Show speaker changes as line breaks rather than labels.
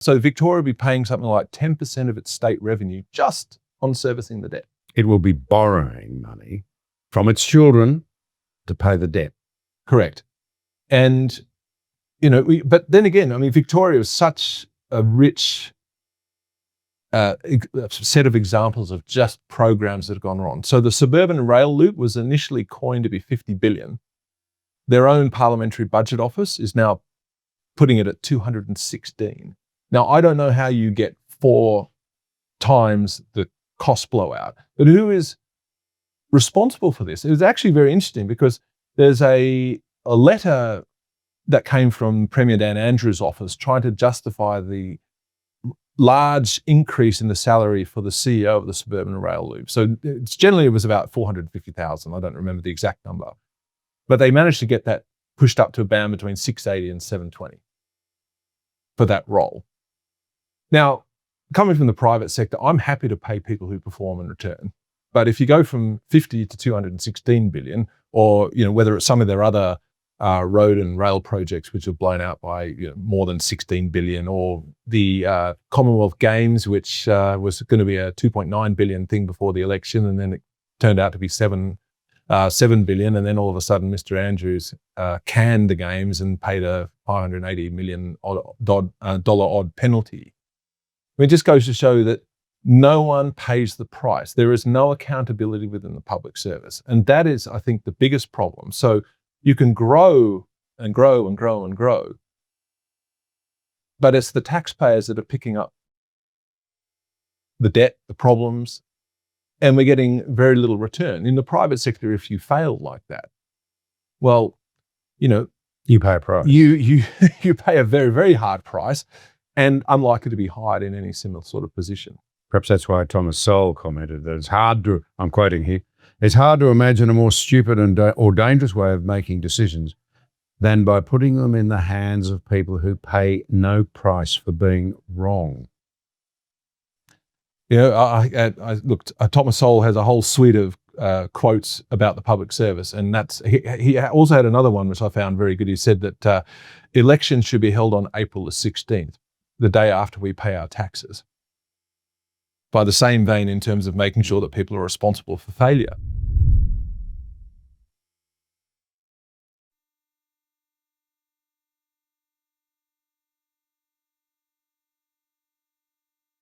So Victoria will be paying something like 10% of its state revenue just on servicing the debt.
It will be borrowing money from its children to pay the debt.
Correct. And, but then again, I mean, Victoria was such a rich set of examples of just programs that have gone wrong. So the suburban rail loop was initially coined to be 50 billion. Their own parliamentary budget office is now putting it at 216. Now, I don't know how you get 4 times the cost blowout, but who is responsible for this? It was actually very interesting because there's a letter that came from Premier Dan Andrews' office trying to justify the large increase in the salary for the CEO of the suburban rail loop. So it was about 450,000. I don't remember the exact number, but they managed to get that pushed up to a band between 680 and 720 for that role. Now, coming from the private sector, I'm happy to pay people who perform and return. But if you go from 50 to 216 billion, or whether it's some of their other road and rail projects which have blown out by more than 16 billion, or the Commonwealth Games, which was going to be a 2.9 billion thing before the election, and then it turned out to be 7 billion, and then all of a sudden Mr. Andrews canned the games and paid a $580 million odd penalty. I mean, it just goes to show that no one pays the price. There is no accountability within the public service. And that is, I think, the biggest problem. So you can grow and grow and grow and grow, but it's the taxpayers that are picking up the debt, the problems, and we're getting very little return. In the private sector, if you fail like that, well,
you pay a price.
You pay a very, very hard price, and unlikely to be hired in any similar sort of position.
Perhaps that's why Thomas Sowell commented that it's hard to, I'm quoting here, it's hard to imagine a more stupid or dangerous way of making decisions than by putting them in the hands of people who pay no price for being wrong.
I looked. Thomas Sowell has a whole suite of quotes about the public service, and he also had another one which I found very good. He said that elections should be held on April the 16th, the day after we pay our taxes. By the same vein, in terms of making sure that people are responsible for failure.